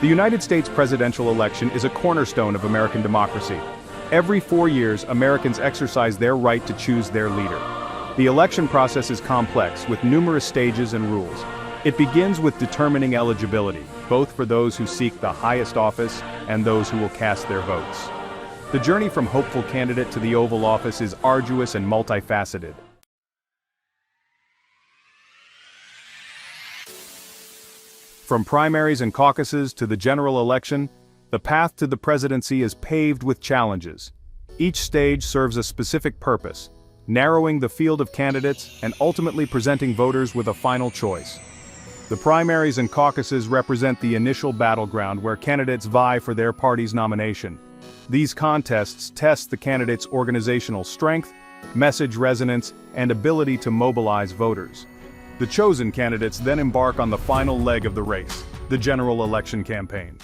The United States presidential election is a cornerstone of American democracy. Every 4 years, Americans exercise their right to choose their leader. The election process is complex, with numerous stages and rules. It begins with determining eligibility, both for those who seek the highest office and those who will cast their votes. The journey from hopeful candidate to the Oval Office is arduous and multifaceted. From primaries and caucuses to the general election, the path to the presidency is paved with challenges. Each stage serves a specific purpose, narrowing the field of candidates and ultimately presenting voters with a final choice. The primaries and caucuses represent the initial battleground where candidates vie for their party's nomination. These contests test the candidate's organizational strength, message resonance, and ability to mobilize voters. The chosen candidates then embark on the final leg of the race, the general election campaign.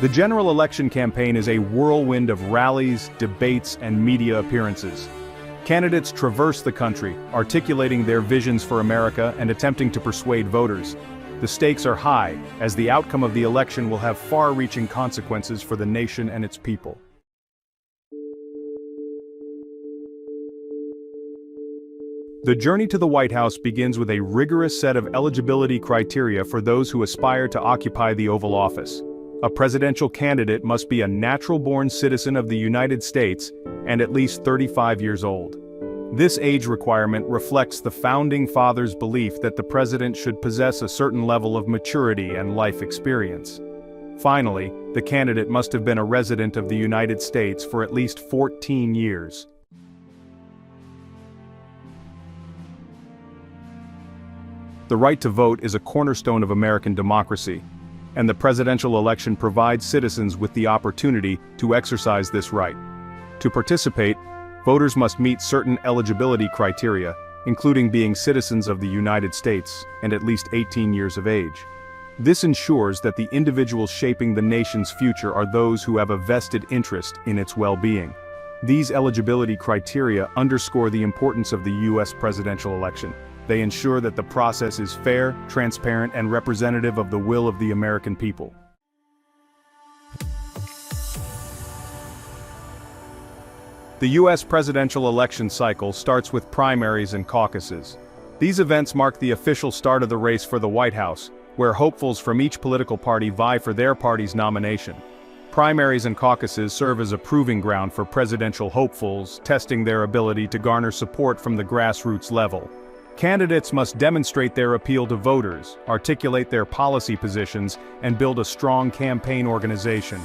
The general election campaign is a whirlwind of rallies, debates, and media appearances. Candidates traverse the country, articulating their visions for America and attempting to persuade voters. The stakes are high, as the outcome of the election will have far-reaching consequences for the nation and its people. The journey to the White House begins with a rigorous set of eligibility criteria for those who aspire to occupy the Oval Office. A presidential candidate must be a natural-born citizen of the United States and at least 35 years old. This age requirement reflects the Founding Fathers' belief that the president should possess a certain level of maturity and life experience. Finally, the candidate must have been a resident of the United States for at least 14 years. The right to vote is a cornerstone of American democracy, and the presidential election provides citizens with the opportunity to exercise this right. To participate, voters must meet certain eligibility criteria, including being citizens of the United States and at least 18 years of age. This ensures that the individuals shaping the nation's future are those who have a vested interest in its well-being. These eligibility criteria underscore the importance of the U.S. presidential election. They ensure that the process is fair, transparent, and representative of the will of the American people. The U.S. presidential election cycle starts with primaries and caucuses. These events mark the official start of the race for the White House, where hopefuls from each political party vie for their party's nomination. Primaries and caucuses serve as a proving ground for presidential hopefuls, testing their ability to garner support from the grassroots level. Candidates must demonstrate their appeal to voters, articulate their policy positions, and build a strong campaign organization.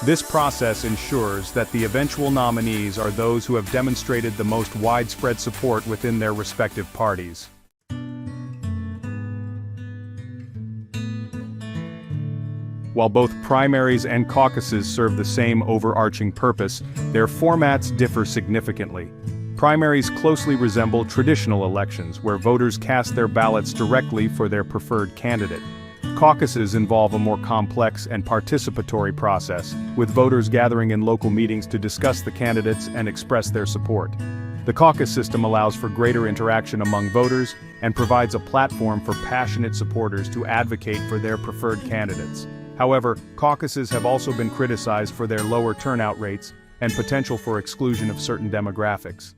This process ensures that the eventual nominees are those who have demonstrated the most widespread support within their respective parties. While both primaries and caucuses serve the same overarching purpose, their formats differ significantly. Primaries closely resemble traditional elections, where voters cast their ballots directly for their preferred candidate. Caucuses involve a more complex and participatory process, with voters gathering in local meetings to discuss the candidates and express their support. The caucus system allows for greater interaction among voters and provides a platform for passionate supporters to advocate for their preferred candidates. However, caucuses have also been criticized for their lower turnout rates and potential for exclusion of certain demographics.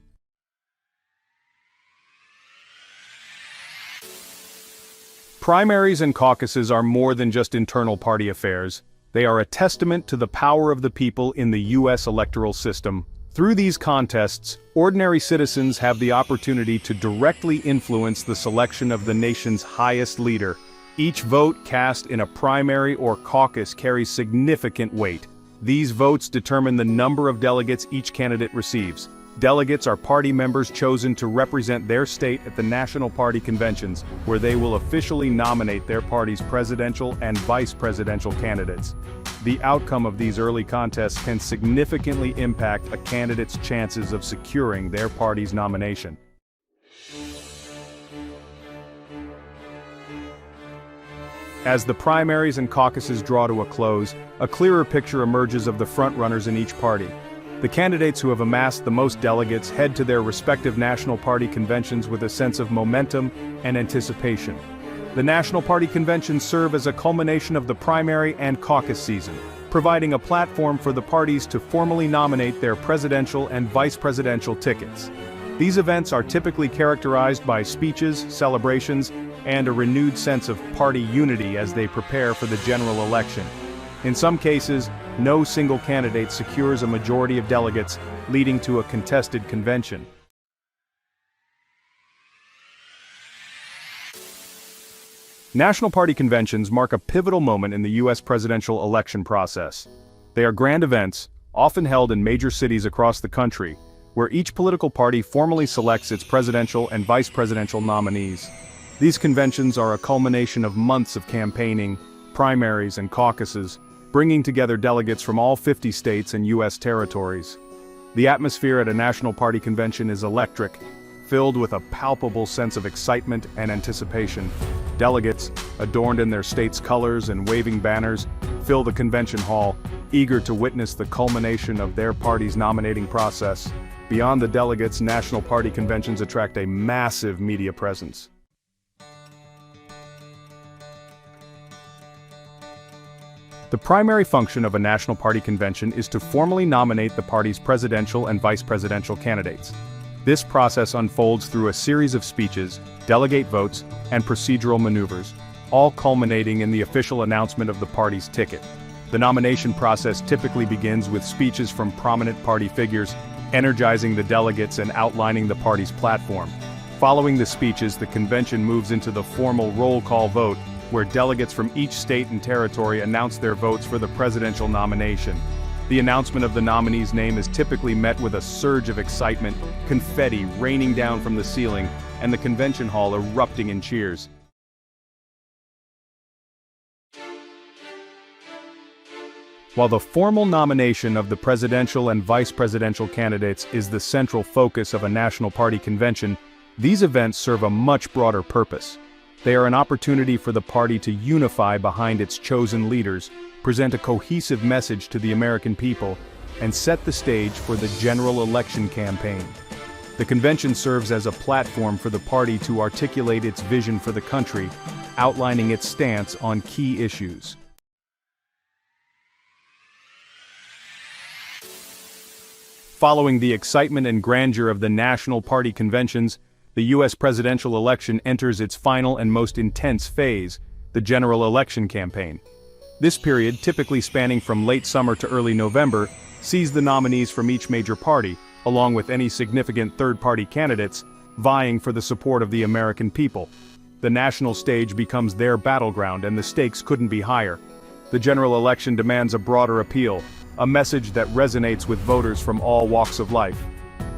Primaries and caucuses are more than just internal party affairs. They are a testament to the power of the people in the U.S. electoral system. Through these contests, ordinary citizens have the opportunity to directly influence the selection of the nation's highest leader. Each vote cast in a primary or caucus carries significant weight. These votes determine the number of delegates each candidate receives. Delegates are party members chosen to represent their state at the national party conventions, where they will officially nominate their party's presidential and vice presidential candidates. The outcome of these early contests can significantly impact a candidate's chances of securing their party's nomination. As the primaries and caucuses draw to a close, a clearer picture emerges of the frontrunners in each party. The candidates who have amassed the most delegates head to their respective national party conventions with a sense of momentum and anticipation. The national party conventions serve as a culmination of the primary and caucus season, providing a platform for the parties to formally nominate their presidential and vice presidential tickets. These events are typically characterized by speeches, celebrations, and a renewed sense of party unity as they prepare for the general election. In some cases, no single candidate secures a majority of delegates, leading to a contested convention. National party conventions mark a pivotal moment in the U.S. presidential election process. They are grand events, often held in major cities across the country, where each political party formally selects its presidential and vice presidential nominees. These conventions are a culmination of months of campaigning, primaries, and caucuses, bringing together delegates from all 50 states and U.S. territories. The atmosphere at a national party convention is electric, filled with a palpable sense of excitement and anticipation. Delegates, adorned in their state's colors and waving banners, fill the convention hall, eager to witness the culmination of their party's nominating process. Beyond the delegates, national party conventions attract a massive media presence. The primary function of a national party convention is to formally nominate the party's presidential and vice presidential candidates. This process unfolds through a series of speeches, delegate votes, and procedural maneuvers, all culminating in the official announcement of the party's ticket. The nomination process typically begins with speeches from prominent party figures, energizing the delegates and outlining the party's platform. Following the speeches, the convention moves into the formal roll call vote, where delegates from each state and territory announce their votes for the presidential nomination. The announcement of the nominee's name is typically met with a surge of excitement, confetti raining down from the ceiling, and the convention hall erupting in cheers. While the formal nomination of the presidential and vice presidential candidates is the central focus of a national party convention, these events serve a much broader purpose. They are an opportunity for the party to unify behind its chosen leaders, present a cohesive message to the American people, and set the stage for the general election campaign. The convention serves as a platform for the party to articulate its vision for the country, outlining its stance on key issues. Following the excitement and grandeur of the national party conventions, the U.S. presidential election enters its final and most intense phase, the general election campaign. This period, typically spanning from late summer to early November, sees the nominees from each major party, along with any significant third-party candidates, vying for the support of the American people. The national stage becomes their battleground, and the stakes couldn't be higher. The general election demands a broader appeal, a message that resonates with voters from all walks of life.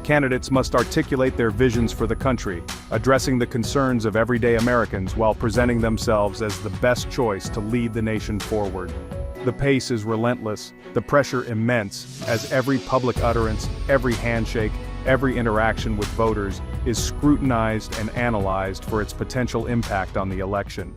Candidates must articulate their visions for the country, addressing the concerns of everyday Americans while presenting themselves as the best choice to lead the nation forward. The pace is relentless, the pressure immense, as every public utterance, every handshake, every interaction with voters is scrutinized and analyzed for its potential impact on the election.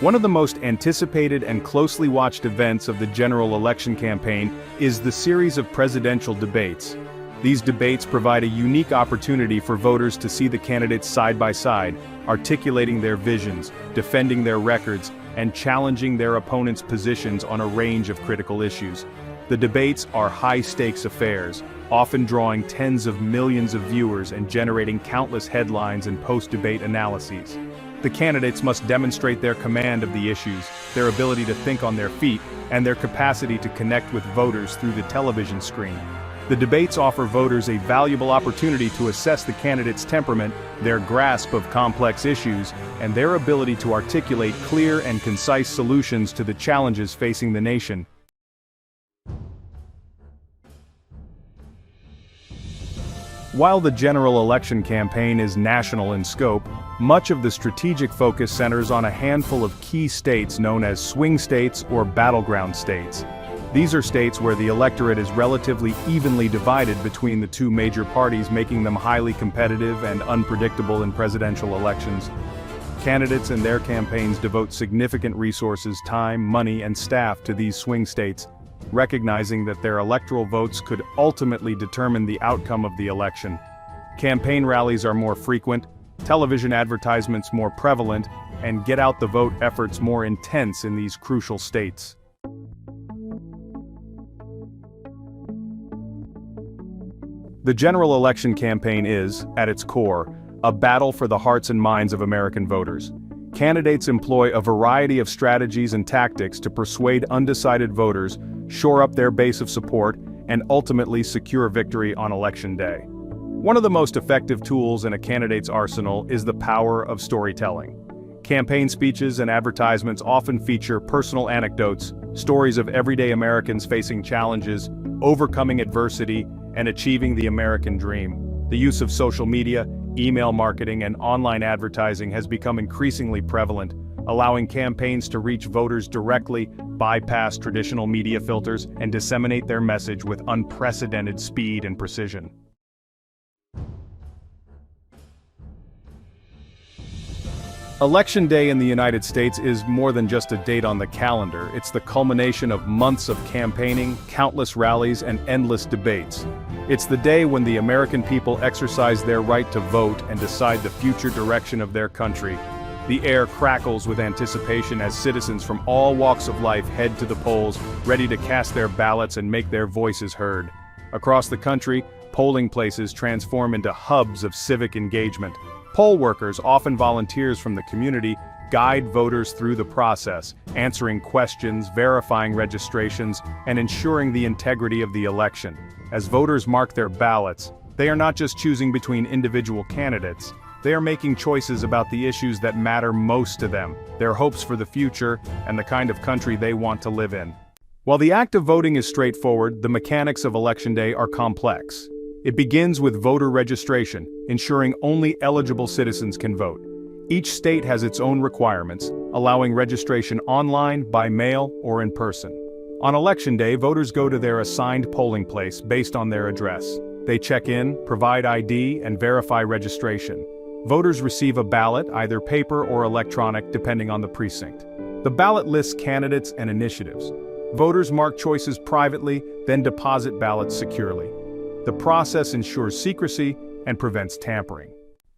One of the most anticipated and closely watched events of the general election campaign is the series of presidential debates. These debates provide a unique opportunity for voters to see the candidates side by side, articulating their visions, defending their records, and challenging their opponents' positions on a range of critical issues. The debates are high-stakes affairs, often drawing tens of millions of viewers and generating countless headlines and post-debate analyses. The candidates must demonstrate their command of the issues, their ability to think on their feet, and their capacity to connect with voters through the television screen. The debates offer voters a valuable opportunity to assess the candidates' temperament, their grasp of complex issues, and their ability to articulate clear and concise solutions to the challenges facing the nation. While the general election campaign is national in scope, much of the strategic focus centers on a handful of key states known as swing states or battleground states. These are states where the electorate is relatively evenly divided between the two major parties, making them highly competitive and unpredictable in presidential elections. Candidates and their campaigns devote significant resources, time, money, and staff to these swing states, recognizing that their electoral votes could ultimately determine the outcome of the election. Campaign rallies are more frequent, television advertisements more prevalent, and get-out-the-vote efforts more intense in these crucial states. The general election campaign is, at its core, a battle for the hearts and minds of American voters. Candidates employ a variety of strategies and tactics to persuade undecided voters, shore up their base of support, and ultimately secure victory on Election Day. One of the most effective tools in a candidate's arsenal is the power of storytelling. Campaign speeches and advertisements often feature personal anecdotes, stories of everyday Americans facing challenges, overcoming adversity, and achieving the American dream. The use of social media, email marketing, and online advertising has become increasingly prevalent, allowing campaigns to reach voters directly, bypass traditional media filters, and disseminate their message with unprecedented speed and precision. Election Day in the United States is more than just a date on the calendar. It's the culmination of months of campaigning, countless rallies, and endless debates. It's the day when the American people exercise their right to vote and decide the future direction of their country. The air crackles with anticipation as citizens from all walks of life head to the polls, ready to cast their ballots and make their voices heard. Across the country, polling places transform into hubs of civic engagement. Poll workers, often volunteers from the community, guide voters through the process, answering questions, verifying registrations, and ensuring the integrity of the election. As voters mark their ballots, they are not just choosing between individual candidates, they are making choices about the issues that matter most to them, their hopes for the future, and the kind of country they want to live in. While the act of voting is straightforward, the mechanics of Election Day are complex. It begins with voter registration, ensuring only eligible citizens can vote. Each state has its own requirements, allowing registration online, by mail, or in person. On Election Day, voters go to their assigned polling place based on their address. They check in, provide ID, and verify registration. Voters receive a ballot, either paper or electronic, depending on the precinct. The ballot lists candidates and initiatives. Voters mark choices privately, then deposit ballots securely. The process ensures secrecy and prevents tampering.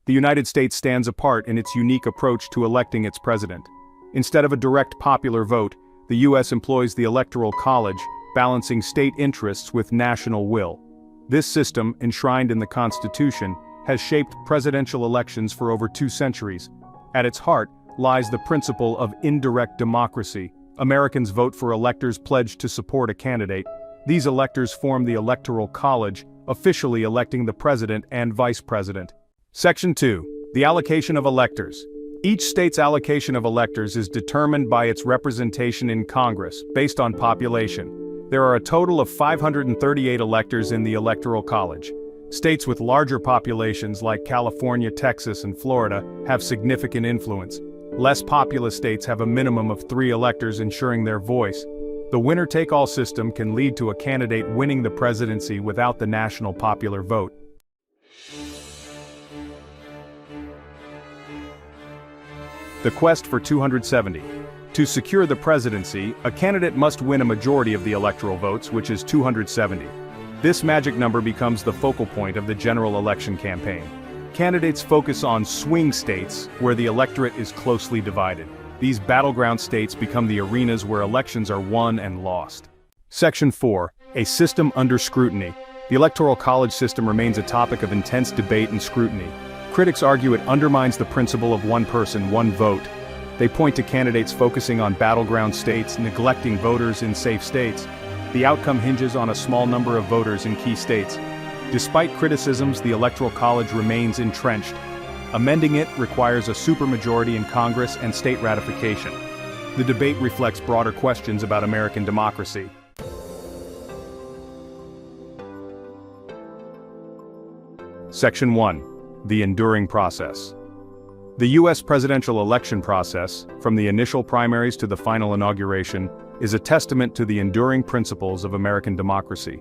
The United States stands apart in its unique approach to electing its president. Instead of a direct popular vote, the U.S. employs the Electoral College, balancing state interests with national will. This system, enshrined in the Constitution, has shaped presidential elections for over 2 centuries. At its heart lies the principle of indirect democracy. Americans vote for electors pledged to support a candidate. These electors form the Electoral College, officially electing the president and vice president. Section 2. The Allocation of Electors. Each state's allocation of electors is determined by its representation in Congress, based on population. There are a total of 538 electors in the Electoral College. States with larger populations like California, Texas, and Florida have significant influence. Less populous states have a minimum of 3 electors ensuring their voice. The winner-take-all system can lead to a candidate winning the presidency without the national popular vote. The quest for 270. To secure the presidency, a candidate must win a majority of the electoral votes, which is 270. This magic number becomes the focal point of the general election campaign. Candidates focus on swing states, where the electorate is closely divided. These battleground states become the arenas where elections are won and lost. Section 4. A system under scrutiny. The Electoral College system remains a topic of intense debate and scrutiny. Critics argue it undermines the principle of one person, one vote. They point to candidates focusing on battleground states, neglecting voters in safe states. The outcome hinges on a small number of voters in key states. Despite criticisms, the Electoral College remains entrenched. Amending it requires a supermajority in Congress and state ratification. The debate reflects broader questions about American democracy. Section 1. The enduring process. The U.S. presidential election process, from the initial primaries to the final inauguration, is a testament to the enduring principles of American democracy.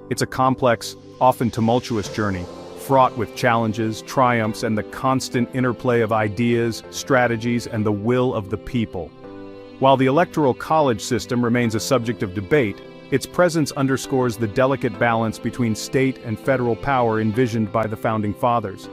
It's a complex, often tumultuous journey, fraught with challenges, triumphs, and the constant interplay of ideas, strategies, and the will of the people. While the Electoral College system remains a subject of debate, its presence underscores the delicate balance between state and federal power envisioned by the Founding Fathers.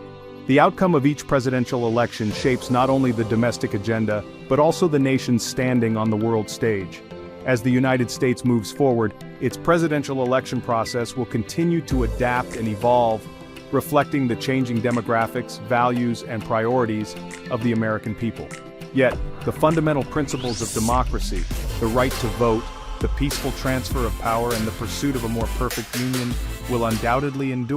The outcome of each presidential election shapes not only the domestic agenda, but also the nation's standing on the world stage. As the United States moves forward, its presidential election process will continue to adapt and evolve, reflecting the changing demographics, values, and priorities of the American people. Yet, the fundamental principles of democracy, the right to vote, the peaceful transfer of power, and the pursuit of a more perfect union will undoubtedly endure.